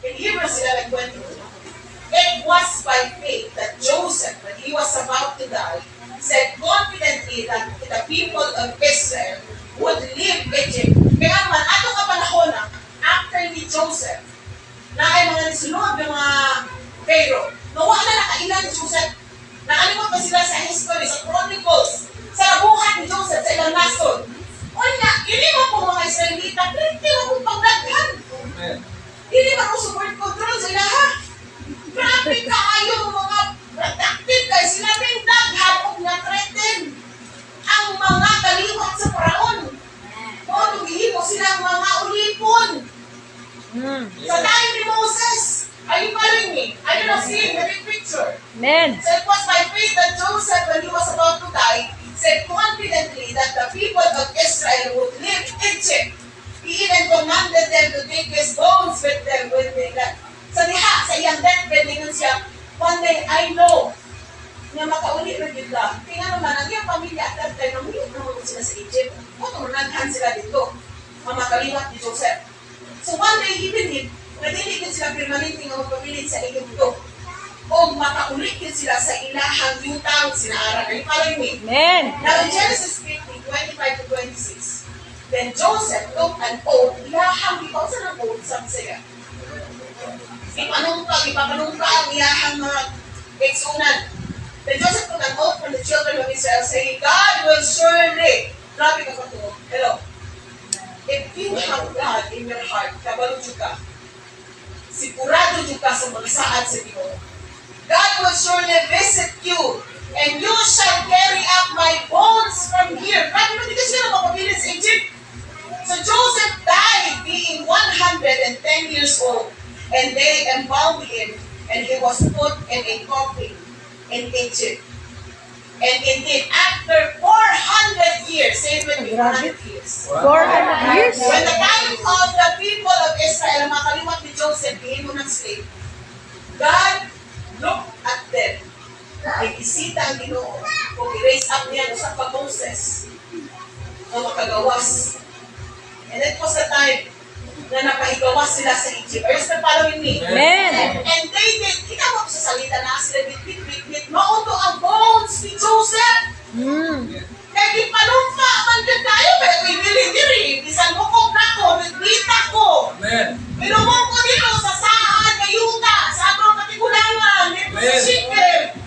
In Hebrews 11:22, it was by faith that Joseph, when he was about to die, said confidently that the people of Israel would leave Egypt. Kaya naman, ato ka panahon na, after ni Joseph, na ay mga nisunod ng mga Pharaoh, nawa na nakailan ni Joseph, nakalimot pa sila sa history, sa Chronicles, sa buhay ni Joseph, sa ilang nason. O nga, hindi mo po mga Israelita, hindi mo po pagdaghan. Hindi mo po support control sa ilaha. Grabe ka kayo mga productive guys, sinabing daghan o na-threaten ang mga kaliwat sa paraon. O nung silang mga ulipon. Sa time ni Moses, are you following me? Are you not seeing the big picture? Amen. So it was by faith that Joseph, when he was about to die, said confidently that the people of Israel would leave Egypt. He even commanded them to take his bones with them when they left. Sa diha, sa iyang deathbed, ningon siya, one day I know na makauli rin yun ka. Tingnan naman, ang iyong pamilya at that time, namulit naman sila sa Egypt. O tumunaghan sila dito, mamakaliwat ni Joseph. So one day, he believed, nadiligid sila permanente nga magpabilit sa Egypto. O makaulit yun sila sa ilahang yutang sinaara. Are you following me? Amen. Now in Genesis 15:25-26, then Joseph took an oath, ilahang ikaw sa ng oath, sabi siya. Ipapanungka ang iyahang mga eksunan. Then Joseph took an oath from the children of Israel, saying, God will surely, grabe ka pa ito, hello, if you have God in your heart, kabalo ka, sigurado ka sa mga saad sa Diyos, God will surely visit you, and you shall carry up my bones from here. Grabe mo, hindi ka siya mapabilis sa Egypt. So Joseph died being 110 years old, and they embalmed him, and he was put in a coffin in Egypt. And indeed, after 400 years, say with me, 400 years. 400 years? When the time of the people of Israel, makaliwat ni Joseph, hihimo ng slave, God looked at them. Nag-isita ang Ginoo. Kung i-raise up niya sa Moses na makagawas. And that was the time na napahigawas sila sa Egypt. Are you still following me? Amen. And they did, kita mo sa salita na sila, bit, mauto ang bones ni Joseph. Kaya di palumpa, man din tayo, pero ibili-diri, bisan mo kong nako, nagbita ko. Minumong ko dito sa saan, kayuta, sa atong katigulangan, dito sa chicken.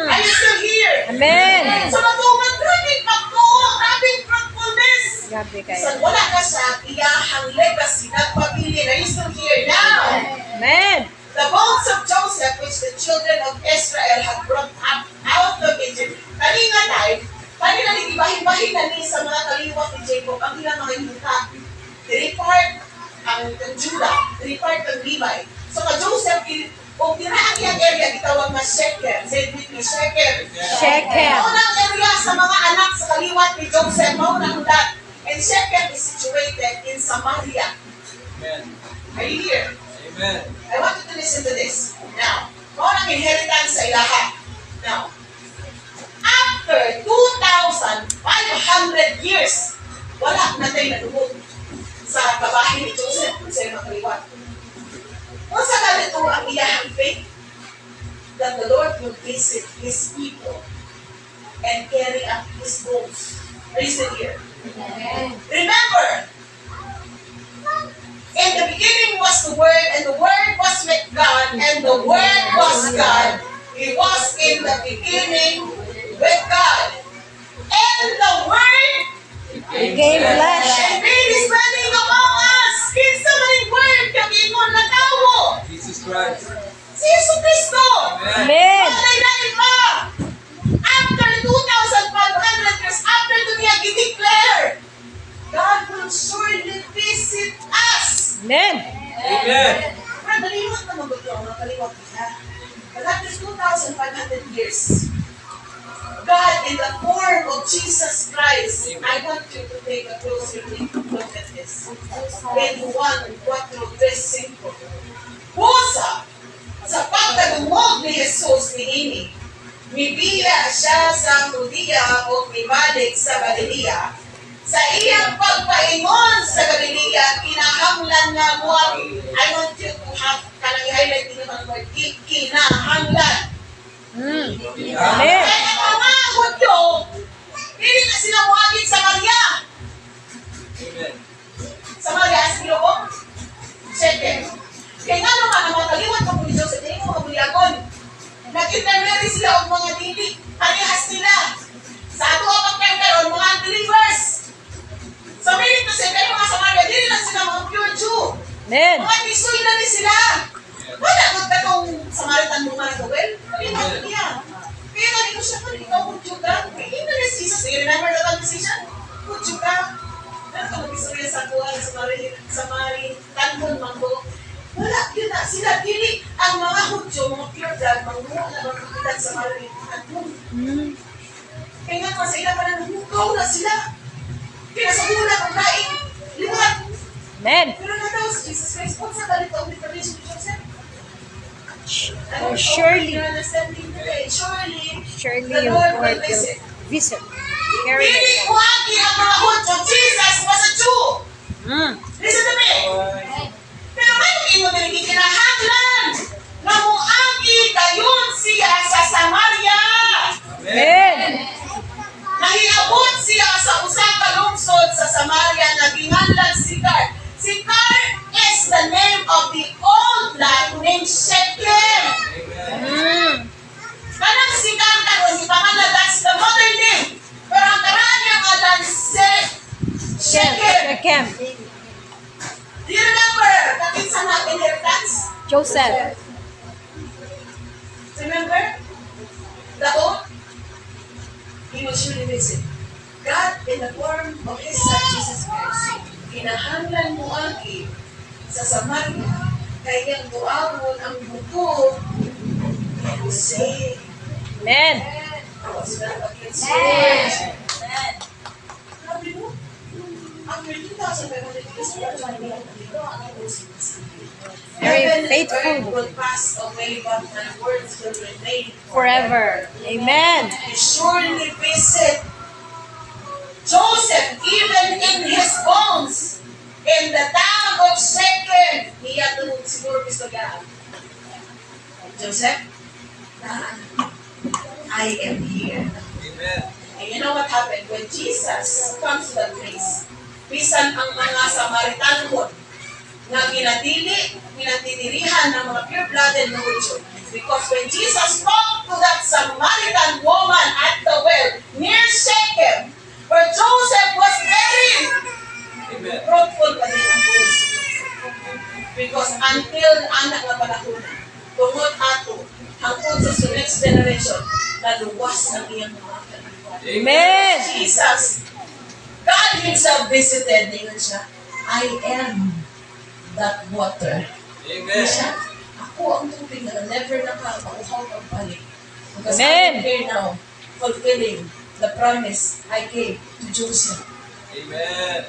Are you still here? Amen. So matuman, grabing pagtuo, grabing fruitfulness. Grabe kayo. Bisan wala na siya, iyahang legacy, nagpabilin. Are you still here now? Amen. The bones of Joseph, which the children of Israel had brought up out of Egypt, kanina tayo, kanina nag-ibahin-bahin na ni sa mga kaliwat ni Jacob, ang ilang mga yuta. Three-part ang Judah, three-part ang Levi. So ka Joseph, kung tiraan niyang area, itawag na Sheker. Say it with me, Sheker. Sheker. Maunang area sa mga anak sa kaliwat ni Joseph, maunang dat. And Sheker is situated in Samaria. Amen. Are you here? Amen. I want you to listen to this. Now, maunang inheritance sa ilaha. Now, after 2,500 years, wala na tayo nadumog sa kabahin ni Joseph kung sa'yo makaliwat. Kung sa ganito ang iyahang faith that the Lord will visit His people and carry up His bones. Are you still here? Remember, in the beginning was the Word, and the Word was with God, and the Word was God. He was in the beginning with God. And the Word Became flesh. and made His dwelling among us. Kinsa man ang Word kagingon na tawo. Jesus Christ. Si Yesu Cristo. Amen. Malay-lain pa. After 2,500 years, after to niya i-declare, God will surely visit us. Amen. Amen. Pero nalimot na mabuto ang nakaliwat niya. But after 2,500 years, God in the form of Jesus Christ, I want you to take a closer look at this. In 1:4-5. Busa, sa pagkadungog ni Jesus ni Ini, mibiya siya sa Judea o mibalik sa Galilea. Sa iyang pagpaingon sa Galilea, kinahanglan nga mo, I want you to have nag-intermarry sila o mga dili. Parehas sila. Sa ato ang pagkakaroon, mga unbelievers. So, meaning to say, pero mga Samaria, dili lang sila mga pure Jew. Amen. Mga Tisoy na din sila. Wala ko ka itong Samaritan mo man ito, well, palinaw niya. Kaya nga dito siya, kung ikaw kung Jew ka, kaya yun na rin Jesus. You remember the conversation? Kung Jew ka, ano ka mag-istorya sa kuha, Samaritan mo, manggo. Wala, yun na, sila dili. Ang mga Hudyo, mga pure blood, mangguha na mga kapitan sa Samaritan mo. Kaya nga pa sa ilang pa na namukaw na sila. Kaya sa una, kung kain, liwat. Amen. Pero natawa sa Jesus Christ, kung sa galit ang preparation ni Joseph? Oh, surely. You're understanding today. Surely, Surely the your Lord Lord will will visit. visit. Carry Pili it. ko ang mga Hudyo. Jesus was a Jew. Listen to me. Pero may imo din kinahanglan na muagi kayon siya sa Samaria. Amen. Nahiabot siya sa usang kalungsod sa Samaria na ginganlan Sicar. Sicar is the name of the old land named Shechem. Kanang Sicar karon si pangalan, that's the modern name. Pero ang karaan niya ngalan Shechem. Shechem. Do you remember kapit sa mga inheritance? Joseph. Remember? The oath? He will surely visit. God, in the form of His Son, Jesus Christ, kinahanglan mo agi sa Samaria, kaya duawon ang buto ni Jose. Amen. Sabi mo, ang 2,500 years Very Heaven and faithful. earth will pass away, but my words will remain Forever. Amen. He surely visit Joseph, even in his bones, in the town of Shechem. Niya tulog siguro gusto niya. Joseph, I am here. Amen. And you know what happened? When Jesus comes to that place, bisan ang mga Samaritan na ginatitirihan ng mga pure-blooded na Hudyo. Because when Jesus spoke to that Samaritan woman at the well near Shechem, where Joseph was buried, Amen. fruitful pa din ang buhay. Because until anak na panahon, tungod ato, hangtod sa next generation, naluwas ang iyang mga kaliwan. Amen. Jesus, God Himself visited, ningon siya, I am that water. Amen. Siya, ako ang tubig na never nakakauhaw ang balik. Because Amen. I'm here now, fulfilling the promise I gave to Joseph. Amen.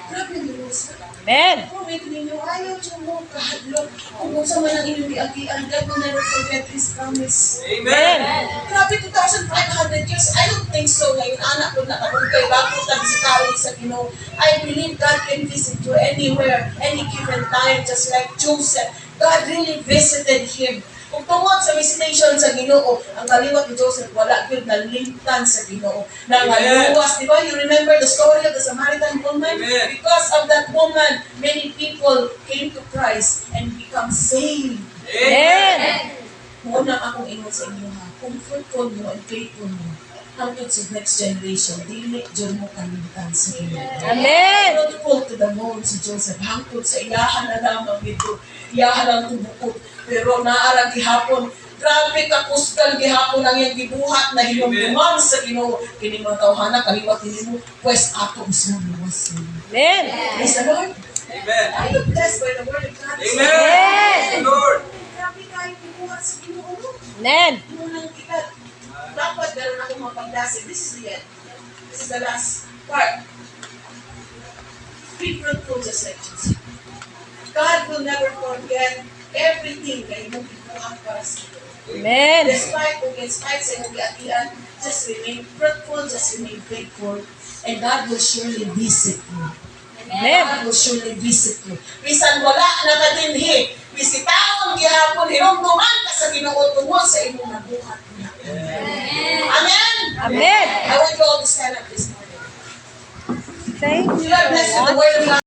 Grabe ni Joseph. Amen. Kung may ninyo, ayaw siya mo kahadlok. Kung sa man ang inyong giagian, God will never forget His promise. Amen. Grabe, 2,500 years. I don't think so. Ngayon, anak ko na kay bago tagisikarin sa Ginoo. I believe God can visit you anywhere, any given time, just like Joseph. God really visited him. Kung tungod sa visitation sa Ginoo, ang kaliwat ni Joseph, wala yun nalimtan sa Ginoo. Nangaluwas, di ba? You remember the story of the Samaritan woman? Amen. Because of that woman, many people came to Christ and become saved. Amen. Muna akong ingon sa inyo ha, comfortful mo and faithful mo hangtod sa next generation, dili dyan mo kalimtan sa inyo. Amen. Fruitful to the moon si Joseph, hangtod sa iyahan na lamang ito, iyahan ang tubukot, pero naarang gihapon, grabe ka kusgal gihapon ang iyang gibuhat na hinumduman sa Ginoo. Kini mga tawhana, kaliwat ni mo, pues ato isang luwas. Amen. Praise the Lord. Amen. Are you blessed by the word of God? Amen. Yes. Lord. Grabe kayo gibuhat sa Ginoo. Amen. Unang kita, dapat meron akong mapagdasin. This is the end. This is the last part. Be fruitful just like Jesus. God will never forget everything na imong gibuhat para sa iyo. Amen. Despite sa imong giatian, just remain fruitful, just remain faithful, and God will surely visit you. Amen. God will surely visit you. Bisan wala na kadinhi, bisitahon gihapon, hinumduman ka sa Ginoo tungod sa imong nabuhat niya. Amen? Amen. I want you all to stand up this morning. Thank you. You are blessed with the word of God.